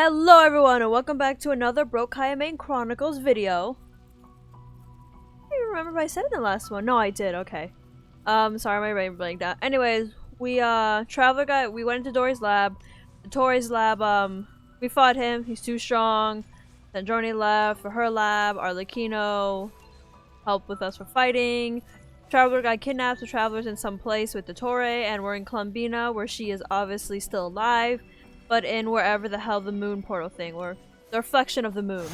Hello everyone and welcome back to another Broke Kaeya Main Chronicles video. I don't remember if I said it in the last one. No, I did, okay. Sorry, my brain blanked out. Anyways, we we went into Dory's lab. Dottore lab, we fought him, he's too strong. Then Journey left for her lab, Arlecchino helped with us for fighting. Traveller got kidnapped, the Traveller's in some place with Dottore, and we're in Columbina, where she is obviously still alive, but in wherever the hell the moon portal thing, or the reflection of the moon.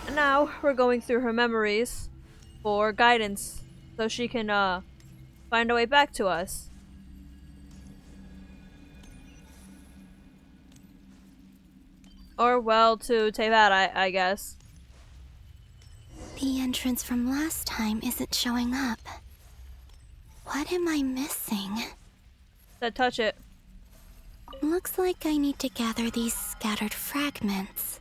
And now we're going through her memories for guidance, so she can find a way back to us. Or, well, to Tevat, I guess. The entrance from last time isn't showing up. What am I missing? Said touch it. Looks like I need to gather these scattered fragments.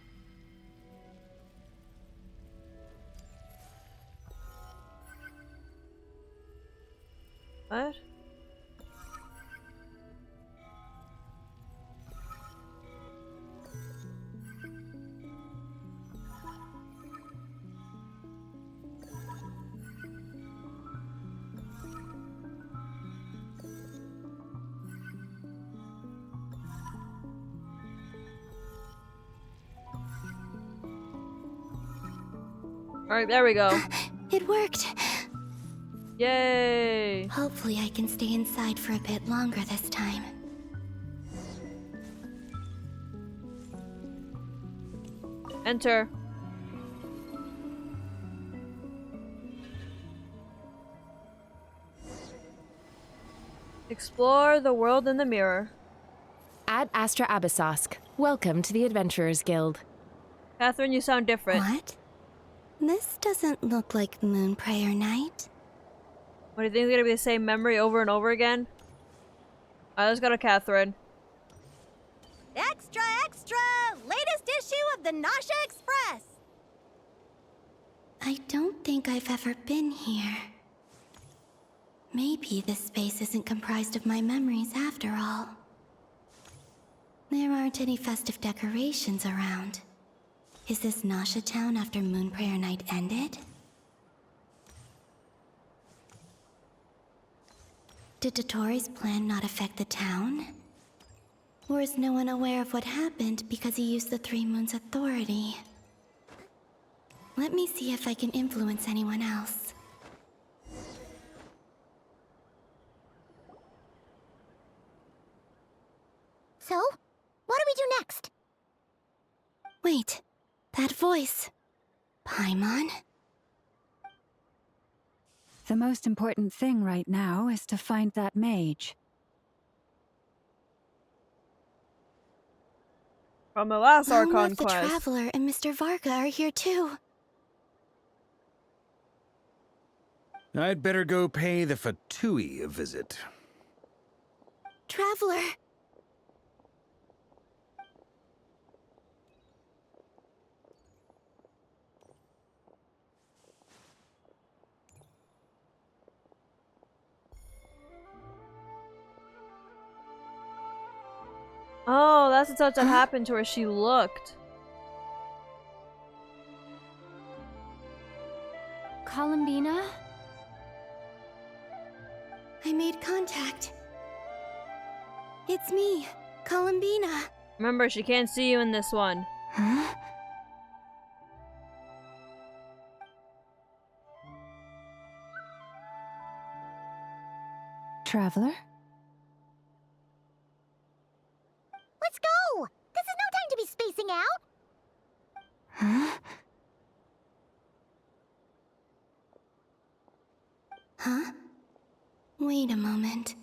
What? Alright, there we go. It worked! Yay! Hopefully I can stay inside for a bit longer this time. Enter. Explore the world in the mirror. Ad Astra Abyssosk. Welcome to the Adventurers Guild. Catherine, you sound different. What? This doesn't look like Moon Prayer Night. What, do you think it's gonna be the same memory over and over again? Alright, let's go to Catherine. Extra, extra! Latest issue of the Nasha Express! I don't think I've ever been here. Maybe this space isn't comprised of my memories after all. There aren't any festive decorations around. Is this Nasha town after Moon Prayer Night ended? Did Dottore's plan not affect the town? Or is no one aware of what happened because he used the Three Moons' authority? Let me see if I can influence anyone else. So, what do we do next? Wait, that voice. Paimon? The most important thing right now is to find that mage. From the last Well, Archon the quest. Traveller and Mr. Varga are here too. I'd better go pay the Fatui a visit. Traveller! Oh, that's the touch that happened to her. She looked. Columbina? I made contact. It's me, Columbina. Remember, she can't see you in this one. Huh? Traveller? Let's go! This is no time to be spacing out! Huh? Huh? Wait a moment.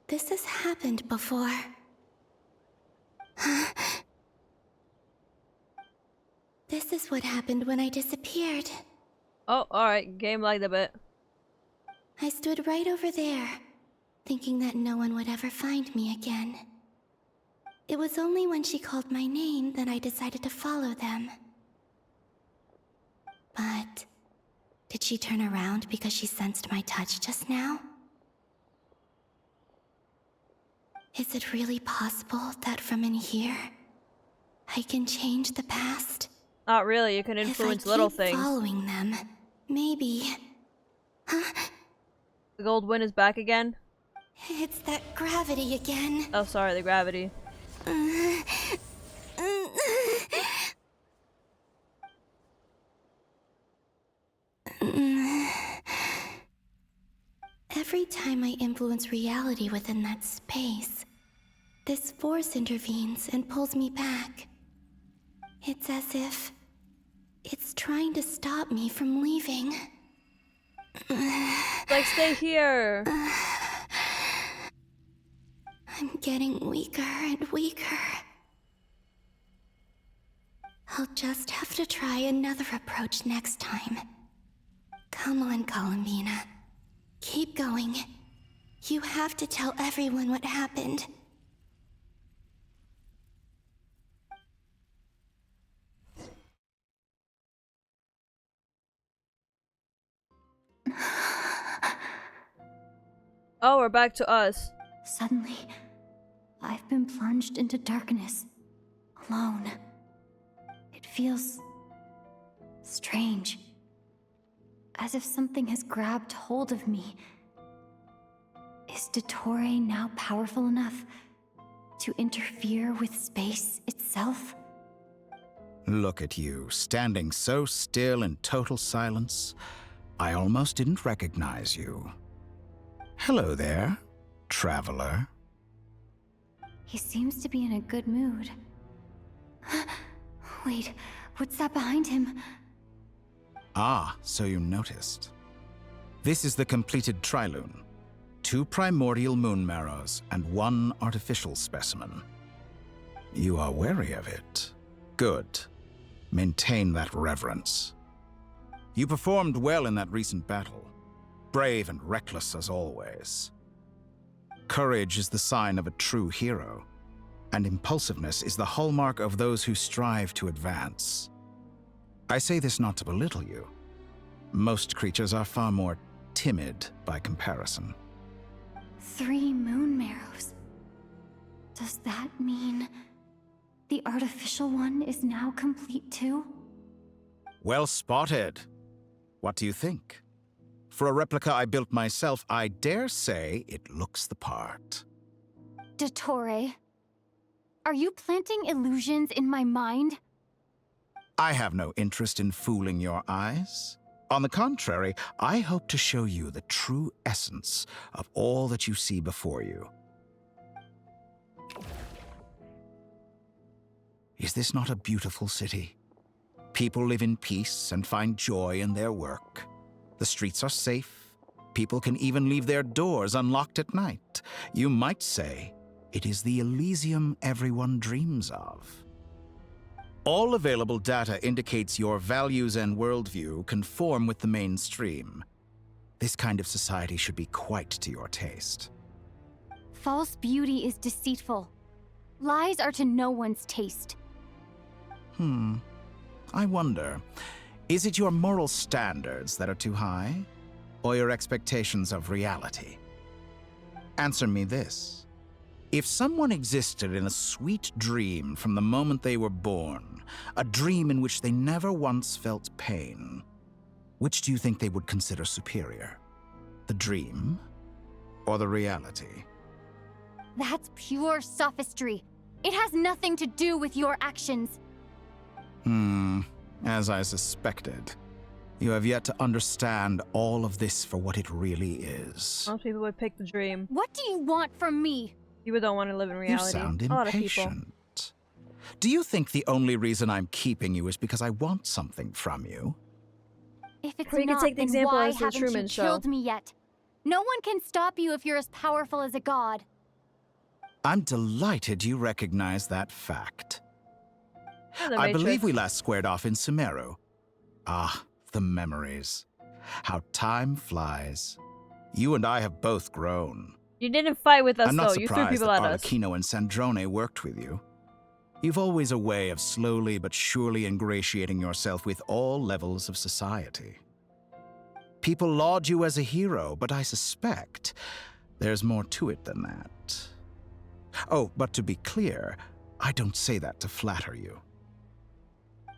This has happened before. Huh? This is what happened when I disappeared. Oh, alright. Game lagged a bit. I stood right over there, thinking that no one would ever find me again. It was only when she called my name that I decided to follow them. But did she turn around because she sensed my touch just now? Is it really possible that from in here, I can change the past. Not really, you can influence if I little keep things. following them, maybe. The gold wind is back again? It's that gravity again. Oh, sorry, the gravity. Every time I influence reality within that space, this force intervenes and pulls me back. It's as if it's trying to stop me from leaving. Like, stay here! I'm getting weaker and weaker. I'll just have to try another approach next time. Come on, Columbina. Keep going. You have to tell everyone what happened. Oh, we're back to us. Suddenly, I've been plunged into darkness, alone. It feels strange, as if something has grabbed hold of me. Is Dottore now powerful enough to interfere with space itself? Look at you, standing so still in total silence. I almost didn't recognize you. Hello there, Traveller. He seems to be in a good mood. Wait, what's that behind him? Ah, so you noticed. This is the completed trilune. 2 primordial moon marrows and 1 artificial specimen. You are wary of it. Good. Maintain that reverence. You performed well in that recent battle. Brave and reckless as always. Courage is the sign of a true hero, and impulsiveness is the hallmark of those who strive to advance. I say this not to belittle you. Most creatures are far more timid by comparison. 3 moon marrows. Does that mean the artificial one is now complete too? Well spotted. What do you think? For a replica I built myself, I dare say it looks the part. Dottore, are you planting illusions in my mind? I have no interest in fooling your eyes. On the contrary, I hope to show you the true essence of all that you see before you. Is this not a beautiful city? People live in peace and find joy in their work. The streets are safe. People can even leave their doors unlocked at night. You might say it is the Elysium everyone dreams of. All available data indicates your values and worldview conform with the mainstream. This kind of society should be quite to your taste. False beauty is deceitful. Lies are to no one's taste. I wonder, is it your moral standards that are too high, or your expectations of reality? Answer me this. If someone existed in a sweet dream from the moment they were born, a dream in which they never once felt pain, which do you think they would consider superior? The dream or the reality? That's pure sophistry. It has nothing to do with your actions. As I suspected. You have yet to understand all of this for what it really is. Most people would pick the dream. What do you want from me? People don't want to live in You reality. sound A lot of people. impatient. Do you think the only reason I'm keeping you is because I want something from you? If it's Or you could not, take the then example why as the haven't Truman you Show. killed me yet? No one can stop you if you're as powerful as a god. I'm delighted you recognize that fact. Oh, the I Matrix. believe we last squared off in Sumeru. Ah, the memories. How time flies. You and I have both grown. You didn't fight with us I'm though. not You threw surprised people that at us. Arlecchino and Sandrone worked with you. You've always a way of slowly but surely ingratiating yourself with all levels of society. People laud you as a hero, but I suspect there's more to it than that. Oh, but to be clear, I don't say that to flatter you.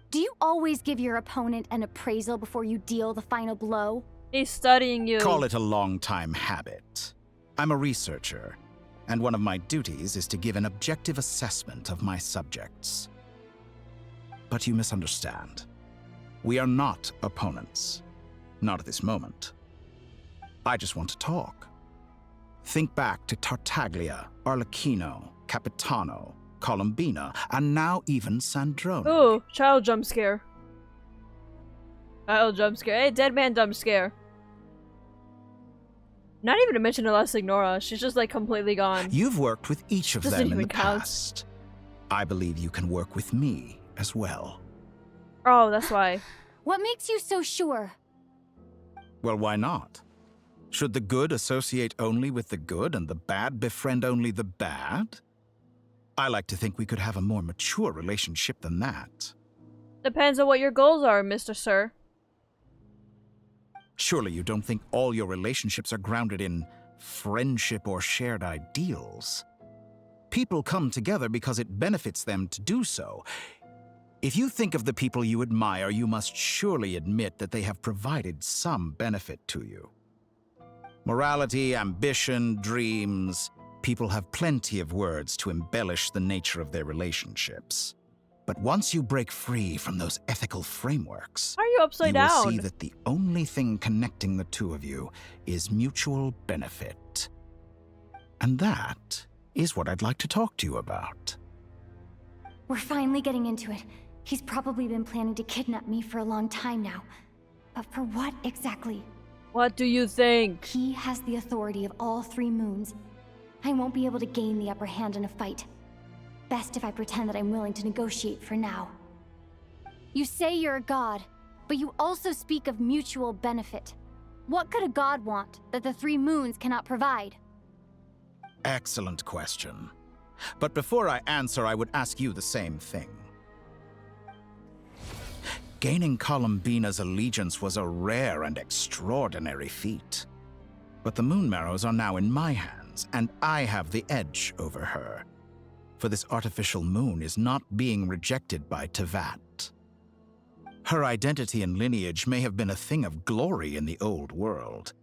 Do you always give your opponent an appraisal before you deal the final blow? He's studying you. Call it a long-time habit. I'm a researcher, and one of my duties is to give an objective assessment of my subjects. But you misunderstand. We are not opponents. Not at this moment. I just want to talk. Think back to Tartaglia, Arlecchino, Capitano, Columbina, and now even Sandrone. Ooh, child jump scare. Child jump scare. Hey, dead man jump scare. Not even to mention La Signora. She's just like completely gone. You've worked with each of Doesn't them in even the count. past. I believe you can work with me as well. Oh, that's why. What makes you so sure? Well, why not? Should the good associate only with the good and the bad befriend only the bad? I like to think we could have a more mature relationship than that. Depends on what your goals are, Mr. Sir. Surely you don't think all your relationships are grounded in friendship or shared ideals. People come together because it benefits them to do so. If you think of the people you admire, you must surely admit that they have provided some benefit to you. Morality, ambition, dreams. People have plenty of words to embellish the nature of their relationships. But once you break free from those ethical frameworks, Why are you upside you will down? see that the only thing connecting the two of you is mutual benefit. And that is what I'd like to talk to you about. We're finally getting into it. He's probably been planning to kidnap me for a long time now. But for what exactly? What do you think? He has the authority of all 3 moons. I won't be able to gain the upper hand in a fight. Best if I pretend that I'm willing to negotiate for now. You say you're a god, but you also speak of mutual benefit. What could a god want that the 3 moons cannot provide? Excellent question. But before I answer, I would ask you the same thing. Gaining Columbina's allegiance was a rare and extraordinary feat. But the Moon Marrows are now in my hands, and I have the edge over her. For this artificial moon is not being rejected by Teyvat. Her identity and lineage may have been a thing of glory in the old world,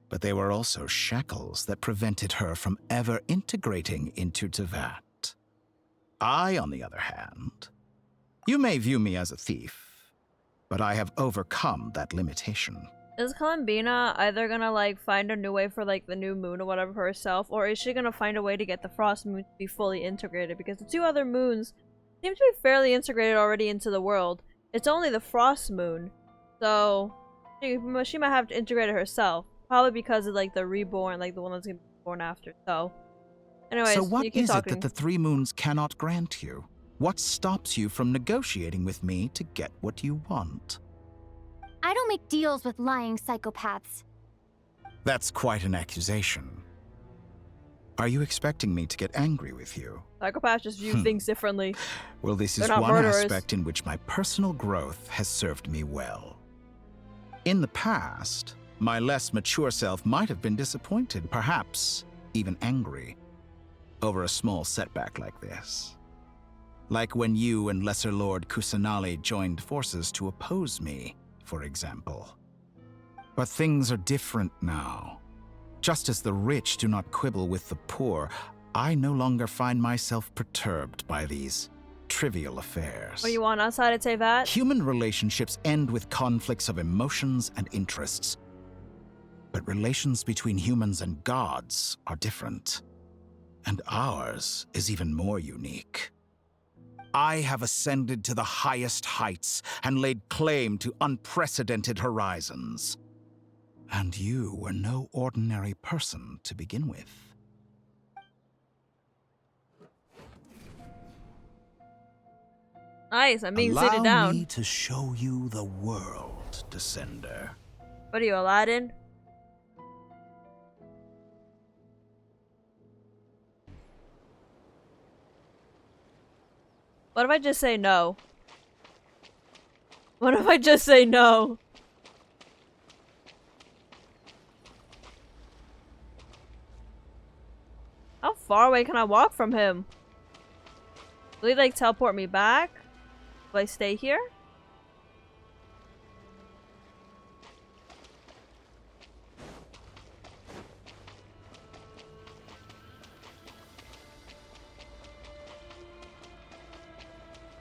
but they were also shackles that prevented her from ever integrating into Teyvat. I, on the other hand, you may view me as a thief, but I have overcome that limitation. Is Columbina either gonna like find a new way for like the new moon or whatever for herself, or is she gonna find a way to get the frost moon to be fully integrated? Because the 2 other moons seem to be fairly integrated already into the world. It's only the frost moon, so she might have to integrate it herself. Probably because of like the reborn, like the one that's gonna be born after. So, anyways, So what you keep is talking. it that the 3 moons cannot grant you? What stops you from negotiating with me to get what you want? I don't make deals with lying psychopaths. That's quite an accusation. Are you expecting me to get angry with you? Psychopaths just view things differently. Well, this is They're not one murderers. aspect in which my personal growth has served me well. In the past, my less mature self might have been disappointed, perhaps even angry, over a small setback like this. Like when you and Lesser Lord Kusanali joined forces to oppose me, for example. But things are different now. Just as the rich do not quibble with the poor, I no longer find myself perturbed by these trivial affairs. What do you want outside of Teyvat? Human relationships end with conflicts of emotions and interests. But relations between humans and gods are different. And ours is even more unique. I have ascended to the highest heights and laid claim to unprecedented horizons. And you were no ordinary person to begin with. Nice, I'm being seated Allow down. me to show you the world, Descender. What are you, Aladdin? What if I just say no? What if I just say no? How far away can I walk from him? Will he like teleport me back? Do I stay here?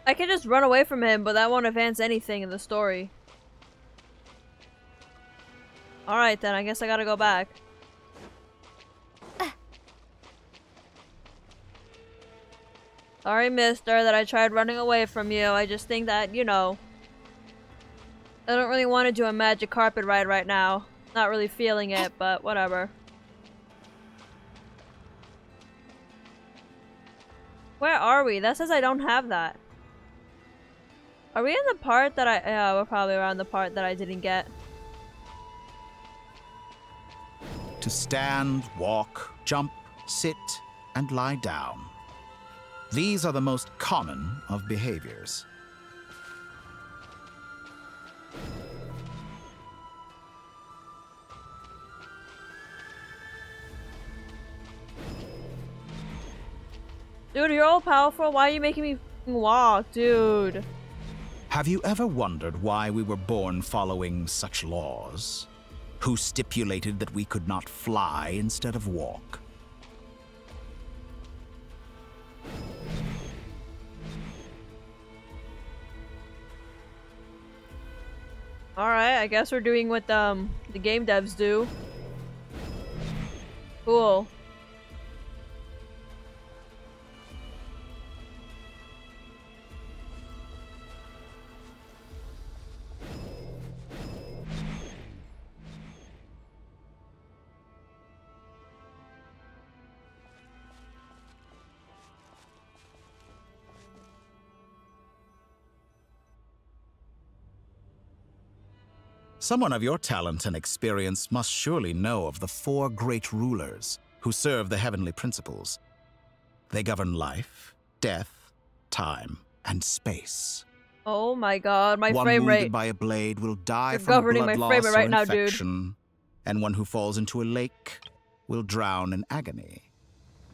I can just run away from him, but that won't advance anything in the story. Alright then, I guess I gotta go back. Sorry, mister, that I tried running away from you. I just think that, you know, I don't really want to do a magic carpet ride right now. Not really feeling it, but whatever. Where are we? That says I don't have that. Are we in the part that yeah, we're probably around the part that I didn't get. To stand, walk, jump, sit, and lie down. These are the most common of behaviors. Dude, you're all powerful. Why are you making me walk, dude? Have you ever wondered why we were born following such laws? Who stipulated that we could not fly instead of walk? Alright, I guess we're doing what the game devs do. Cool. Someone of your talent and experience must surely know of the 4 great rulers who serve the heavenly principles. They govern life, death, time, and space. Oh my god, my one frame wounded rate. by a blade will die You're from governing blood my loss frame rate or right now, dude. infection, and one who falls into a lake will drown in agony.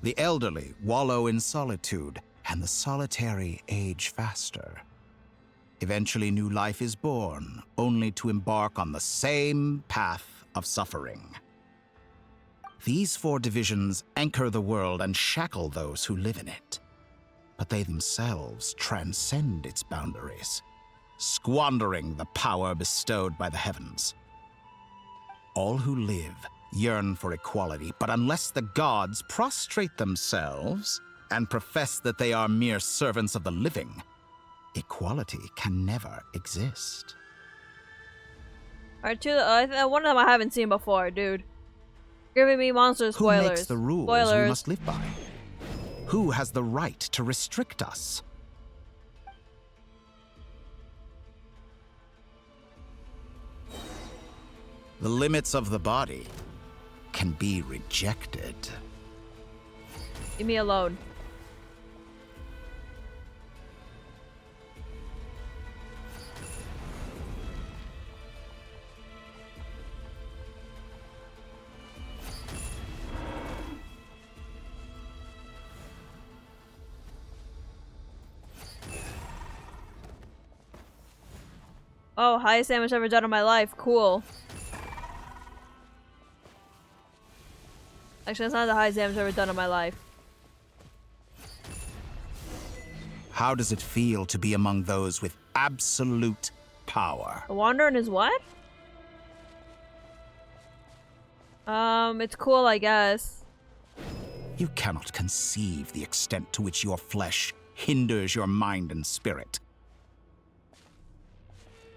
The elderly wallow in solitude, and the solitary age faster. Eventually, new life is born, only to embark on the same path of suffering. These 4 divisions anchor the world and shackle those who live in it. But they themselves transcend its boundaries, squandering the power bestowed by the heavens. All who live yearn for equality, but unless the gods prostrate themselves and profess that they are mere servants of the living, equality can never exist. Alright, one of them I haven't seen before, dude. Giving me monster spoilers. Who makes the rules Spoilers. we must live by? Who has the right to restrict us? The limits of the body can be rejected. Leave me alone. Oh, highest damage I've ever done in my life. Cool. Actually, that's not the highest damage I've ever done in my life. How does it feel to be among those with absolute power? The Wanderer and his what? It's cool, I guess. You cannot conceive the extent to which your flesh hinders your mind and spirit.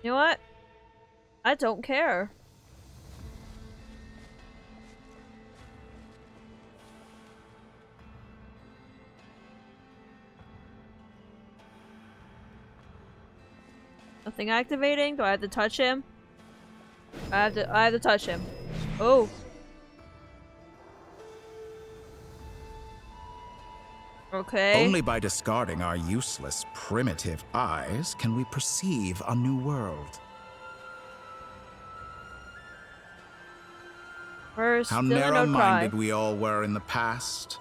You know what? I don't care. Nothing activating? Do I have to touch him? I have to touch him. Oh. Okay. Only by discarding our useless, primitive eyes can we perceive a new world. We're How still in no narrow-minded cry. we all were in the past.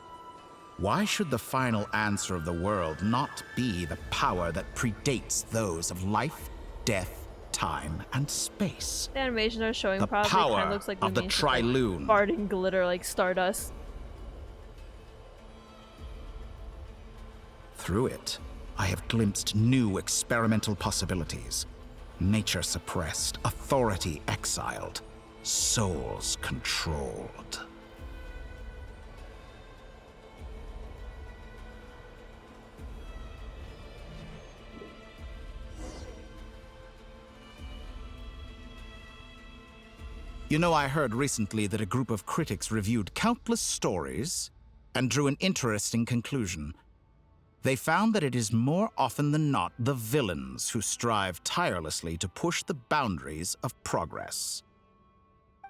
Why should the final answer of the world not be the power that predates those of life, death, time, and space? The animation they're showing The probably power kind of looks like of the Lumine's just, like, Triloon. farting glitter like stardust. Through it, I have glimpsed new experimental possibilities. Nature suppressed, authority exiled, souls controlled. You know, I heard recently that a group of critics reviewed countless stories and drew an interesting conclusion. They found that it is more often than not the villains who strive tirelessly to push the boundaries of progress.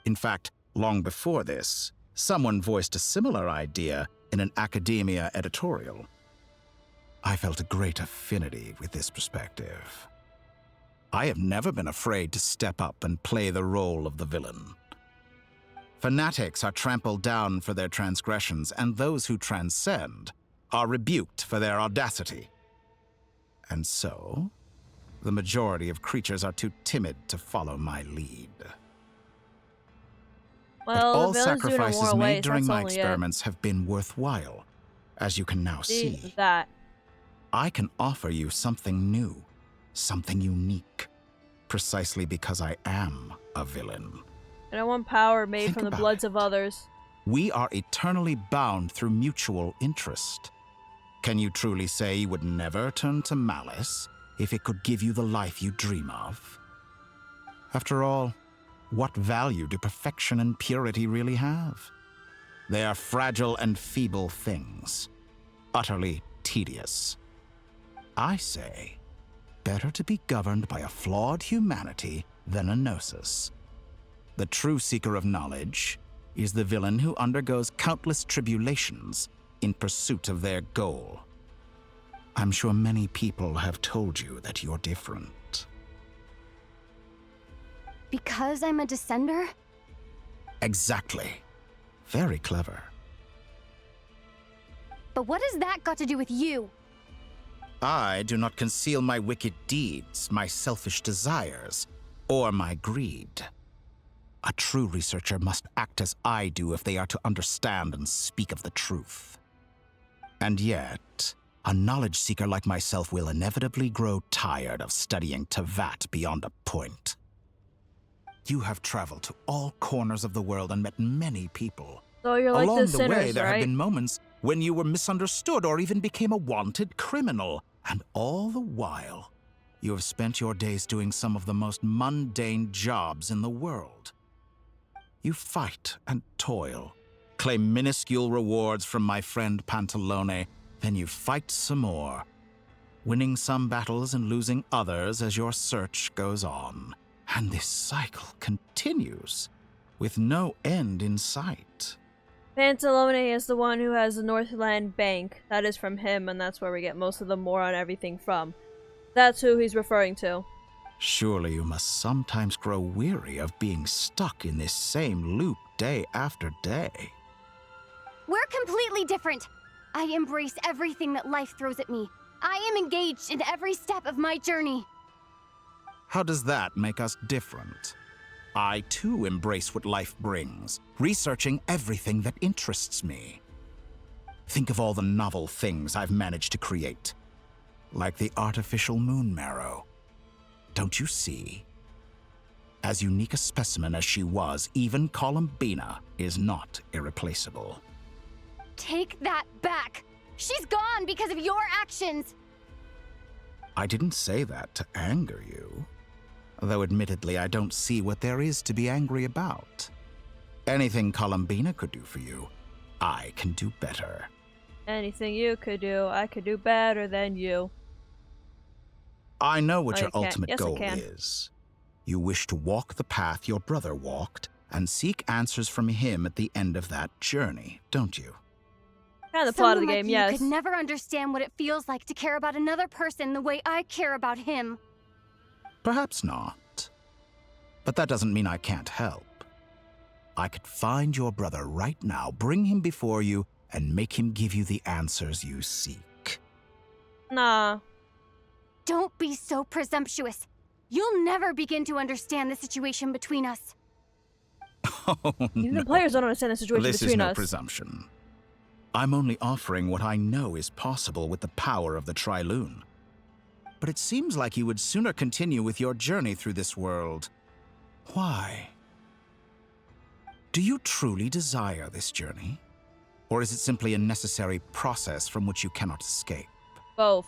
In fact, long before this, someone voiced a similar idea in an academia editorial. I felt a great affinity with this perspective. I have never been afraid to step up and play the role of the villain. Fanatics are trampled down for their transgressions, and those who transcend are rebuked for their audacity. And so, the majority of creatures are too timid to follow my lead. But Well, all the villain's doing it sacrifices more made ways, during that's my only it. experiments have been worthwhile, as you can now see. That. I can offer you something new, something unique, precisely because I am a villain. And I want power made Think from the about bloods it. of others. We are eternally bound through mutual interest. Can you truly say you would never turn to malice if it could give you the life you dream of? After all, what value do perfection and purity really have? They are fragile and feeble things, utterly tedious. I say, better to be governed by a flawed humanity than a gnosis. The true seeker of knowledge is the villain who undergoes countless tribulations in pursuit of their goal. I'm sure many people have told you that you're different. Because I'm a descender? Exactly. Very clever. But what has that got to do with you? I do not conceal my wicked deeds, my selfish desires, or my greed. A true researcher must act as I do if they are to understand and speak of the truth. And yet, a knowledge seeker like myself will inevitably grow tired of studying Tevat beyond a point. You have traveled to all corners of the world and met many people. So you're like Along the the sinners, way, there right? have been moments when you were misunderstood or even became a wanted criminal. And all the while, you have spent your days doing some of the most mundane jobs in the world. You fight and toil, claim minuscule rewards from my friend Pantalone, then you fight some more, winning some battles and losing others as your search goes on. And this cycle continues, with no end in sight. Pantalone is the one who has the Northland Bank. That is from him, and that's where we get most of the more on everything from. That's who he's referring to. Surely you must sometimes grow weary of being stuck in this same loop day after day. We're completely different. I embrace everything that life throws at me. I am engaged in every step of my journey. How does that make us different? I too embrace what life brings, researching everything that interests me. Think of all the novel things I've managed to create, like the artificial moon marrow. Don't you see? As unique a specimen as she was, even Columbina is not irreplaceable. Take that back. She's gone because of your actions. I didn't say that to anger you. Though admittedly, I don't see what there is to be angry about. Anything Columbina could do for you, I can do better. Anything you could do, I could do better than you. I know what Oh, your you can't. ultimate Yes, I goal can. is. You wish to walk the path your brother walked and seek answers from him at the end of that journey, don't you? Kind of the plot of the Someone game, like you yes. could never understand what it feels like to care about another person the way I care about him. Perhaps not. But that doesn't mean I can't help. I could find your brother right now, bring him before you, and make him give you the answers you seek. Nah. Don't be so presumptuous. You'll never begin to understand the situation between us. Oh, Even no. the players don't understand the situation This between is no us. presumption. I'm only offering what I know is possible with the power of the Trilune. But it seems like you would sooner continue with your journey through this world. Why? Do you truly desire this journey? Or is it simply a necessary process from which you cannot escape? Both.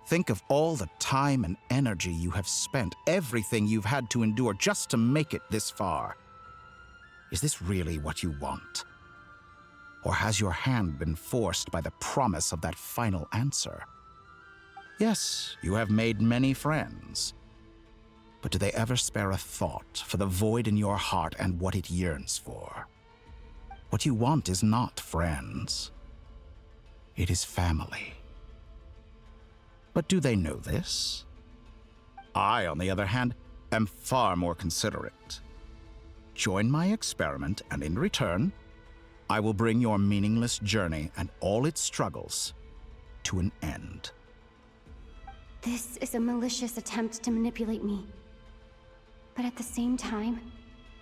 Think of all the time and energy you have spent, everything you've had to endure just to make it this far. Is this really what you want? Or has your hand been forced by the promise of that final answer? Yes, you have made many friends. But do they ever spare a thought for the void in your heart and what it yearns for? What you want is not friends. It is family. But do they know this? I, on the other hand, am far more considerate. Join my experiment, and in return, I will bring your meaningless journey and all its struggles to an end. This is a malicious attempt to manipulate me. But at the same time,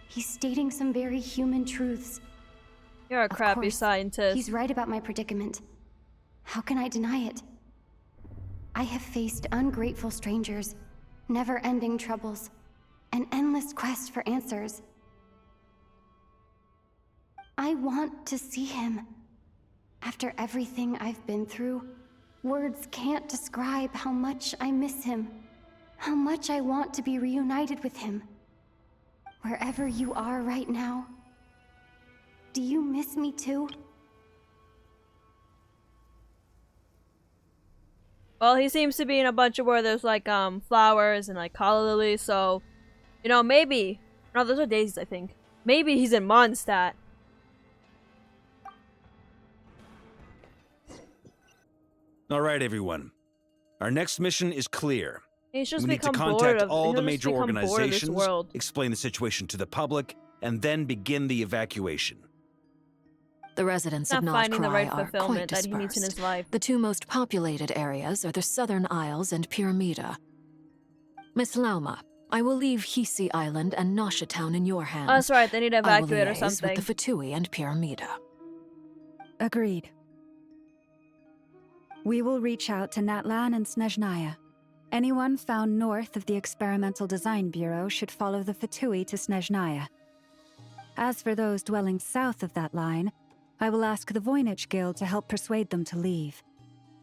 he's stating some very human truths. You're a Of crappy course, scientist. He's right about my predicament. How can I deny it? I have faced ungrateful strangers, never-ending troubles, an endless quest for answers. I want to see him. After everything I've been through, words can't describe how much I miss him, how much I want to be reunited with him. Wherever you are right now, do you miss me too? Well, he seems to be in a bunch of where there's like flowers and like calla lilies, so you know, maybe. No, those are daisies, I think. Maybe he's in Mondstadt. All right, everyone. Our next mission is clear. He's just We need to become bored contact of all the he'll just major become bored of this organizations, world. explain the situation to the public, and then begin the evacuation. The residents of Not finding the Nodcry right are quite fulfillment that he needs in dispersed. his life. The two most populated areas are the Southern Isles and Pyramida. Miss Lauma, I will leave Hisi Island and Nosha Town in your hands. Oh, that's right. They need to I will evacuate or liaise something. with the Fatui and Pyramida. Agreed. We will reach out to Natlan and Snezhnaya. Anyone found north of the Experimental Design Bureau should follow the Fatui to Snezhnaya. As for those dwelling south of that line, I will ask the Voynich Guild to help persuade them to leave.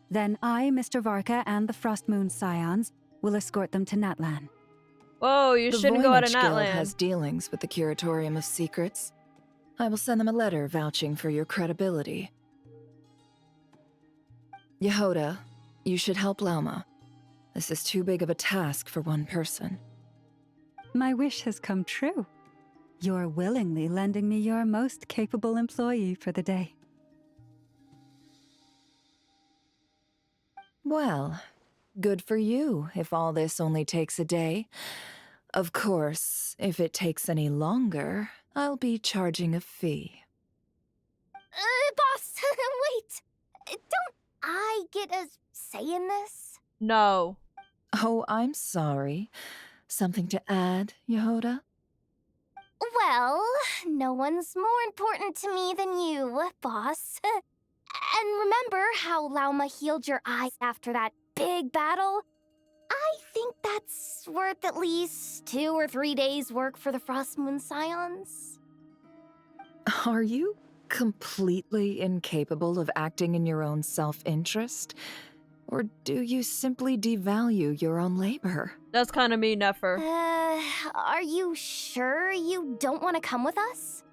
Then I, Mr. Varka, and the Frostmoon Scions will escort them to Natlan. Whoa, you The shouldn't go out of Voynich Guild Natland. has dealings with the Curatorium of Secrets. I will send them a letter vouching for your credibility. Yehoda, you should help Lauma. This is too big of a task for one person. My wish has come true. You're willingly lending me your most capable employee for the day. Well, good for you if all this only takes a day. Of course, if it takes any longer, I'll be charging a fee. Boss, wait. Don't I get a say in this? No. Oh, I'm sorry. Something to add, Yehoda? Well, no one's more important to me than you, boss. And remember how Lauma healed your eyes after that big battle? I think that's worth at least 2 or 3 days' work for the Frostmoon Scions. Are you completely incapable of acting in your own self-interest? Or do you simply devalue your own labor? That's kind of mean, Nefer. Are you sure you don't want to come with us?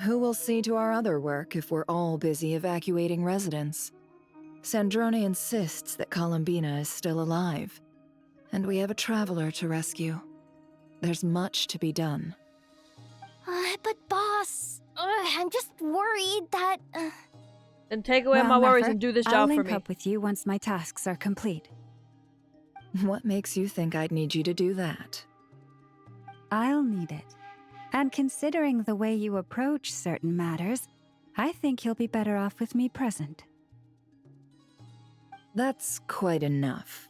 Who will see to our other work if we're all busy evacuating residents? Sandrone insists that Columbina is still alive, and we have a traveler to rescue. There's much to be done. But boss, I'm just worried that... Then take away Well, my worries Nefer, and do this I'll job for link me. up with you once my tasks are complete. What makes you think I'd need you to do that? I'll need it. And considering the way you approach certain matters, I think he'll be better off with me present. That's quite enough.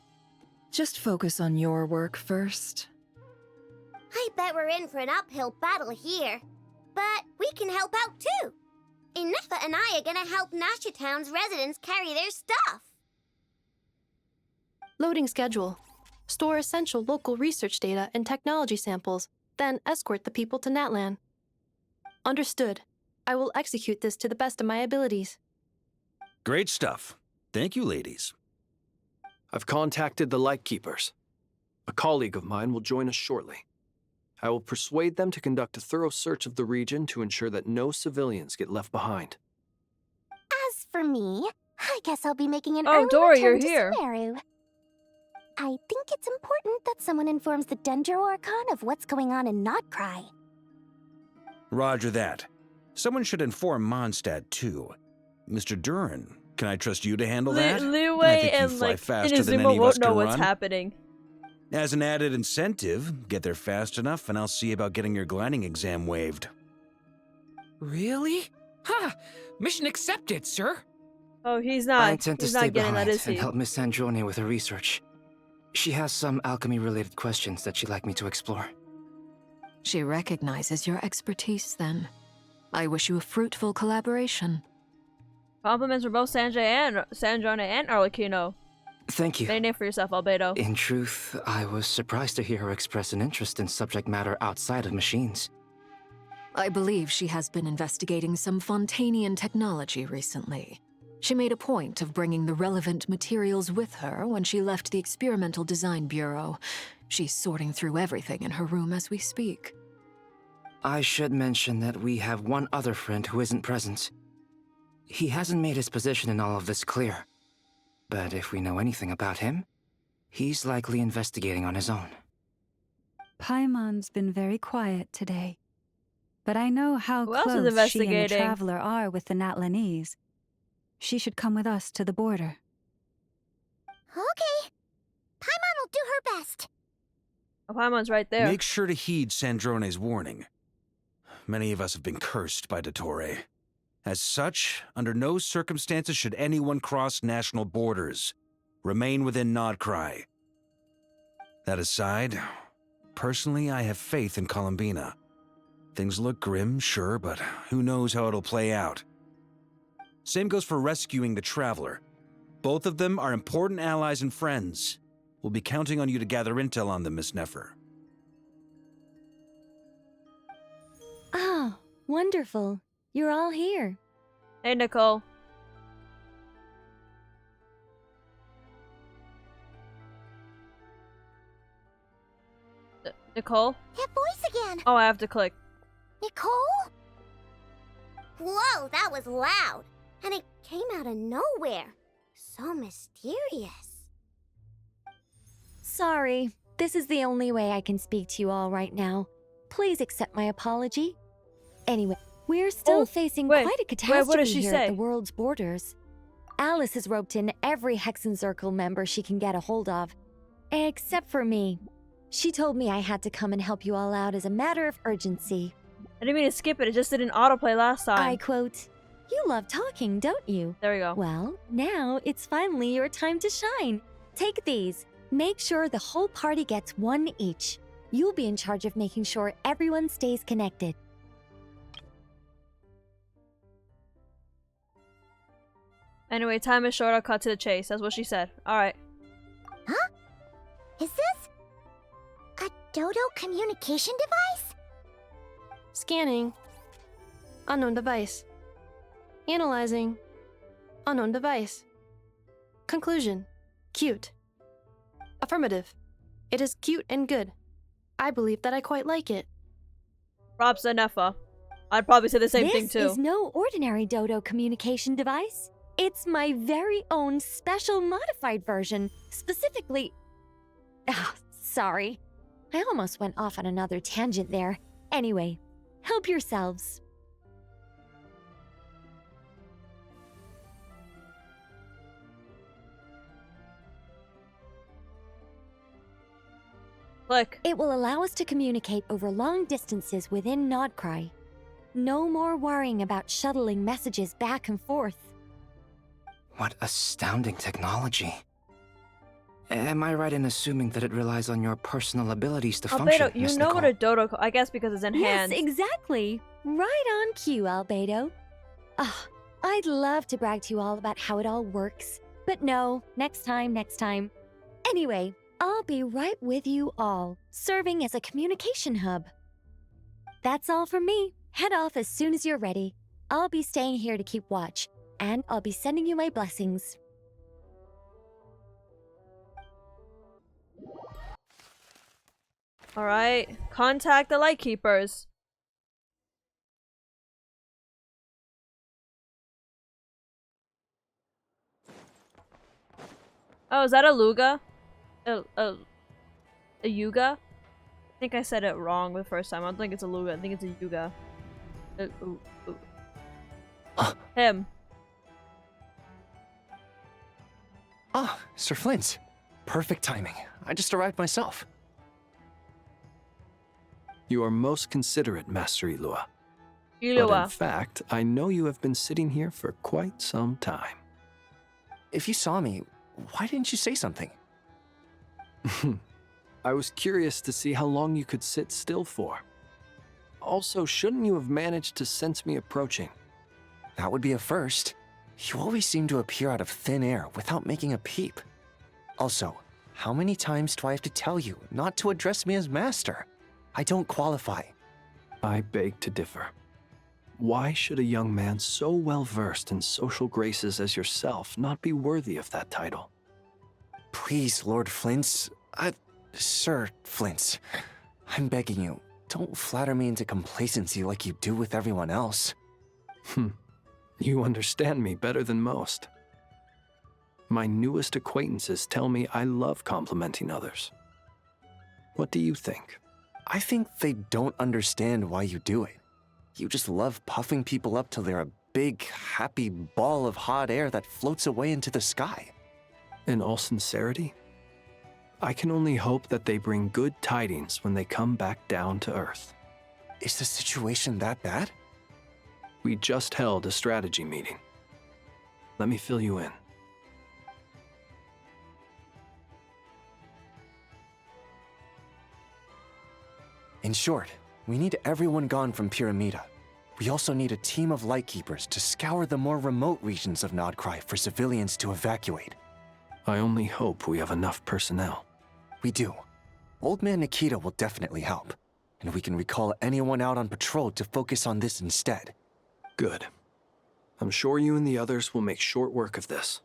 Just focus on your work first. I bet we're in for an uphill battle here. But we can help out too. Inefa and I are gonna help Nasha Town's residents carry their stuff. Loading schedule. Store essential local research data and technology samples, then escort the people to Natlan. Understood. I will execute this to the best of my abilities. Great stuff. Thank you, ladies. I've contacted the Lightkeepers. A colleague of mine will join us shortly. I will persuade them to conduct a thorough search of the region to ensure that no civilians get left behind. As for me, I guess I'll be making an Oh, early Dory, you're return to here. Sumeru. I think it's important that someone informs the Dendro Archon of what's going on in Notcry. Roger that. Someone should inform Mondstadt, too. Mr. Duran, can I trust you to handle that? I Leeway think you and fly like faster than Inazuma any of us won't know can what's run. happening. As an added incentive, get there fast enough and I'll see about getting your gliding exam waived. Really? Ha! Mission accepted, sir. Oh, he's I not. intend to He's stay not getting that, behind is he? and help Miss Sandrone with her research. She has some alchemy-related questions that she'd like me to explore. She recognizes your expertise, then. I wish you a fruitful collaboration. Compliments for both Sandrone and Arlecchino. Thank you. Made a name for yourself, Albedo. In truth, I was surprised to hear her express an interest in subject matter outside of machines. I believe she has been investigating some Fontanian technology recently. She made a point of bringing the relevant materials with her when she left the Experimental Design Bureau. She's sorting through everything in her room as we speak. I should mention that we have one other friend who isn't present. He hasn't made his position in all of this clear. But if we know anything about him, he's likely investigating on his own. Paimon's been very quiet today. But I know how Who else is close she and the investigating? Traveler are with the Natlanese. She should come with us to the border. Okay. Paimon will do her best. Oh, Paimon's right there. Make sure to heed Sandrone's warning. Many of us have been cursed by Dottore. As such, under no circumstances should anyone cross national borders. Remain within Notcry. That aside, personally I have faith in Columbina. Things look grim, sure, but who knows how it'll play out. Same goes for rescuing the Traveller. Both of them are important allies and friends. We'll be counting on you to gather intel on them, Miss Nefer. Oh, wonderful. You're all here. Hey, Nicole. Nicole? That voice again. Oh, I have to click. Nicole? Whoa, that was loud. And it came out of nowhere. So mysterious. Sorry, this is the only way I can speak to you all right now. Please accept my apology. Anyway, we're still facing quite a catastrophe what does she here say? at the world's borders. Alice has roped in every Hexencircle member she can get a hold of. Except for me. She told me I had to come and help you all out as a matter of urgency. I didn't mean to skip it, it just didn't autoplay last time. I quote, "You love talking, don't you?" There we go. Well, now it's finally your time to shine. Take these. Make sure the whole party gets one each. You'll be in charge of making sure everyone stays connected. Anyway, time is short, I'll cut to the chase. That's what she said. Alright. Huh? Is this a Dodo communication device? Scanning. Unknown device. Analyzing. Unknown device. Conclusion. Cute. Affirmative. It is cute and good. I believe that I quite like it. Props to Nefa. I'd probably say the same thing too. This is no ordinary Dodo communication device. It's my very own special modified version, specifically... Ah, sorry. I almost went off on another tangent there. Anyway, help yourselves. Click. It will allow us to communicate over long distances within Nodcry. No more worrying about shuttling messages back and forth. What astounding technology. Am I right in assuming that it relies on your personal abilities to function, Albedo, you Miss know Nicole? what a dodo... I guess because it's in Yes, hands. exactly. Right on cue, Albedo. Ah, I'd love to brag to you all about how it all works. But no, next time, next time. Anyway, I'll be right with you all, serving as a communication hub. That's all from me. Head off as soon as you're ready. I'll be staying here to keep watch, and I'll be sending you my blessings. Alright, contact the Lightkeepers. Oh, is that a Luga? A Yuga? I think I said it wrong the first time. I don't think it's a Luga. I think it's a Yuga. Him. Ah, Sir Flint. Perfect timing. I just arrived myself. You are most considerate, Master Ilua. But in fact, I know you have been sitting here for quite some time. If you saw me, why didn't you say something? I was curious to see how long you could sit still for. Also, shouldn't you have managed to sense me approaching? That would be a first. You always seem to appear out of thin air without making a peep. Also, how many times do I have to tell you not to address me as master? I don't qualify. I beg to differ. Why should a young man so well versed in social graces as yourself not be worthy of that title? Please, Lord Flint's... Sir Flint's. I'm begging you, don't flatter me into complacency like you do with everyone else. You understand me better than most. My newest acquaintances tell me I love complimenting others. What do you think? I think they don't understand why you do it. You just love puffing people up till they're a big, happy ball of hot air that floats away into the sky. In all sincerity, I can only hope that they bring good tidings when they come back down to Earth. Is the situation that bad? We just held a strategy meeting. Let me fill you in. In short, we need everyone gone from Pyramida. We also need a team of Lightkeepers to scour the more remote regions of Nodcry for civilians to evacuate. I only hope we have enough personnel. We do. Old Man Nikita will definitely help, and we can recall anyone out on patrol to focus on this instead. Good. I'm sure you and the others will make short work of this.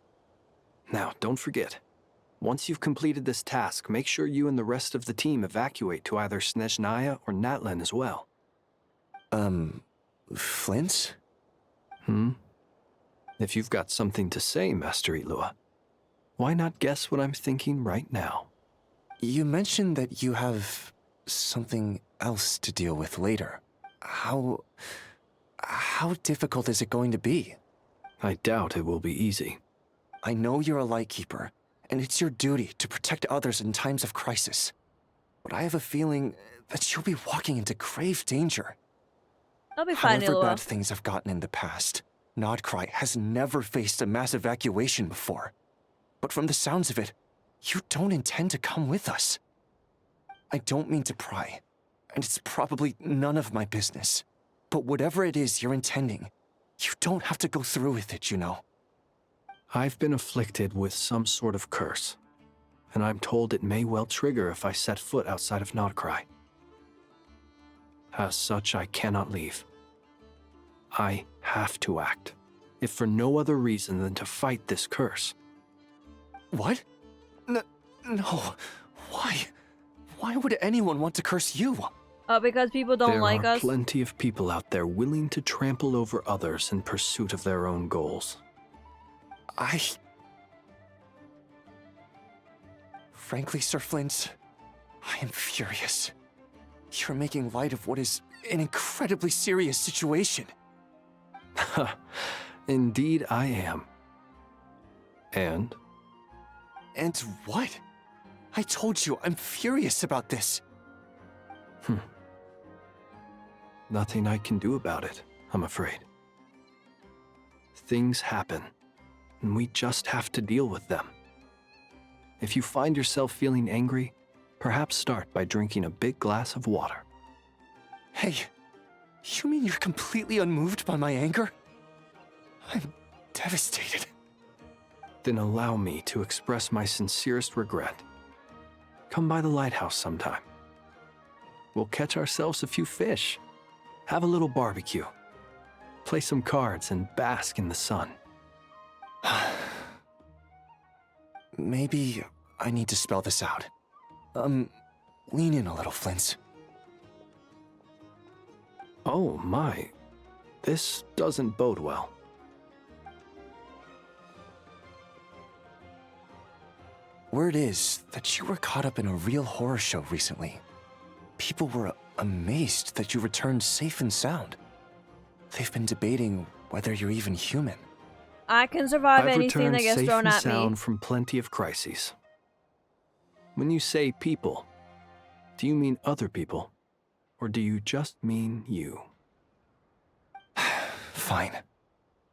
Now, don't forget, once you've completed this task, make sure you and the rest of the team evacuate to either Snezhnaya or Natlan as well. Flint? If you've got something to say, Master Ilua, why not guess what I'm thinking right now? You mentioned that you have something else to deal with later. How difficult is it going to be? I doubt it will be easy. I know you're a Lightkeeper, and it's your duty to protect others in times of crisis. But I have a feeling that you'll be walking into grave danger. I'll be fine, However Ilua. bad things have gotten in the past, Nodcry has never faced a mass evacuation before. But from the sounds of it, you don't intend to come with us. I don't mean to pry, and it's probably none of my business. But whatever it is you're intending, you don't have to go through with it, you know. I've been afflicted with some sort of curse, and I'm told it may well trigger if I set foot outside of Nodcry. As such, I cannot leave. I have to act, if for no other reason than to fight this curse. What? No. Why? Why would anyone want to curse you? Because people don't like us. There are plenty of people out there willing to trample over others in pursuit of their own goals. Frankly, Sir Flint, I am furious. You're making light of what is an incredibly serious situation. Indeed I am. And? And what? I told you I'm furious about this. Nothing I can do about it, I'm afraid. Things happen, and we just have to deal with them. If you find yourself feeling angry, perhaps start by drinking a big glass of water. Hey, you mean you're completely unmoved by my anger? I'm devastated. Then allow me to express my sincerest regret. Come by the lighthouse sometime. We'll catch ourselves a few fish, have a little barbecue, play some cards, and bask in the sun. Maybe I need to spell this out. Lean in a little, Flint. Oh my, this doesn't bode well. Word is that you were caught up in a real horror show recently. People were amazed that you returned safe and sound. They've been debating whether you're even human. I can survive I've anything that gets thrown returned at safe and sound me. from plenty of crises. When you say people, do you mean other people, or do you just mean you? Fine.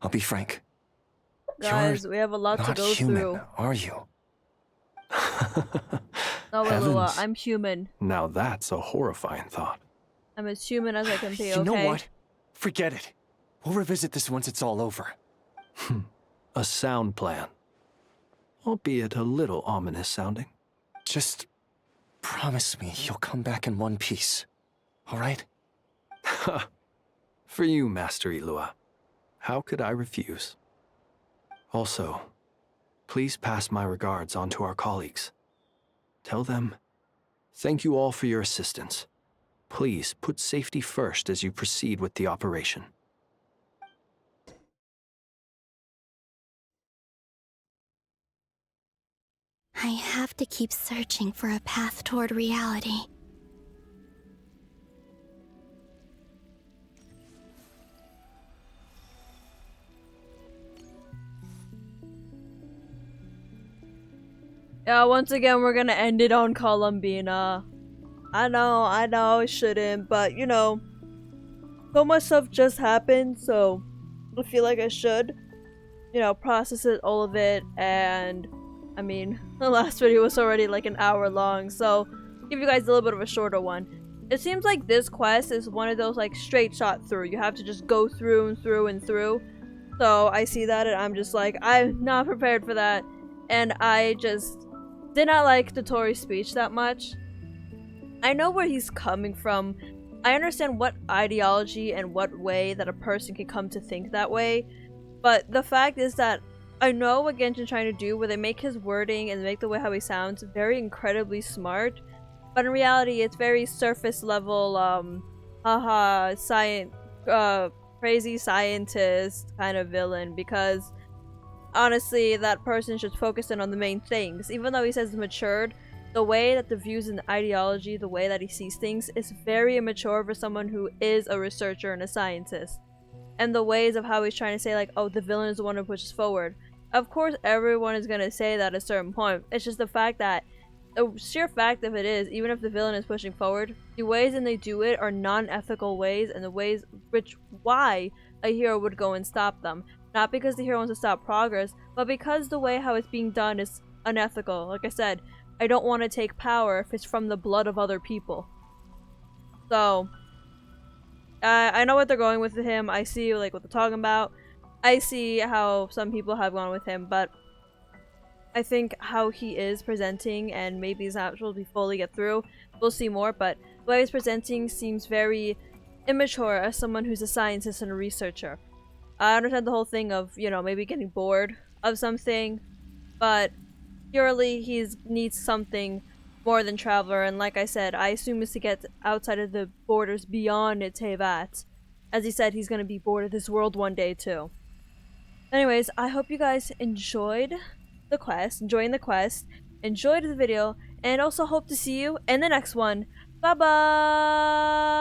I'll be frank. Guys, we have a lot to not go human, through. are you? No, Lua, Heavens. I'm human. Now that's a horrifying thought. I'm as human as I can be, okay? You know what? Forget it. We'll revisit this once it's all over. A sound plan. Albeit a little ominous sounding. Just promise me you'll come back in one piece, all right? For you, Master Ilua. How could I refuse? Also, please pass my regards on to our colleagues. Tell them, thank you all for your assistance. Please put safety first as you proceed with the operation. I have to keep searching for a path toward reality. Yeah, once again, we're gonna end it on Columbina. I know, I shouldn't, but you know, so much stuff just happened, so I feel like I should, you know, process it, all of it, and I mean, the last video was already like an hour long, so give you guys a little bit of a shorter one. It seems like this quest is one of those like straight shot through. You have to just go through and through and through. So I see that and I'm just like, I'm not prepared for that, and I just did not like Dottore's speech that much. I know where he's coming from. I understand what ideology and what way that a person can come to think that way, but the fact is that I know what Genshin's trying to do, where they make his wording and make the way how he sounds very incredibly smart, but in reality it's very surface level, crazy scientist kind of villain, because honestly, that person should focus in on the main things. Even though he says matured, the way that the views and the ideology, the way that he sees things is very immature for someone who is a researcher and a scientist. And the ways of how he's trying to say like, oh, the villain is the one who pushes forward. Of course, everyone is going to say that at a certain point. It's just the fact that, the sheer fact of it is, even if the villain is pushing forward, the ways and they do it are non-ethical ways, and the ways why a hero would go and stop them. Not because the hero wants to stop progress, but because the way how it's being done is unethical. Like I said, I don't want to take power if it's from the blood of other people. So, I know what they're going with him. I see like what they're talking about. I see how some people have gone with him, but I think how he is presenting, and maybe he's not able to fully get through, we'll see more, but the way he's presenting seems very immature as someone who's a scientist and a researcher. I understand the whole thing of, you know, maybe getting bored of something, but purely he needs something more than Traveller, and like I said, I assume it's to get outside of the borders beyond Tevat. As he said, he's gonna be bored of this world one day too. Anyways, I hope you guys enjoyed the quest, enjoyed the video, and also hope to see you in the next one. Bye bye!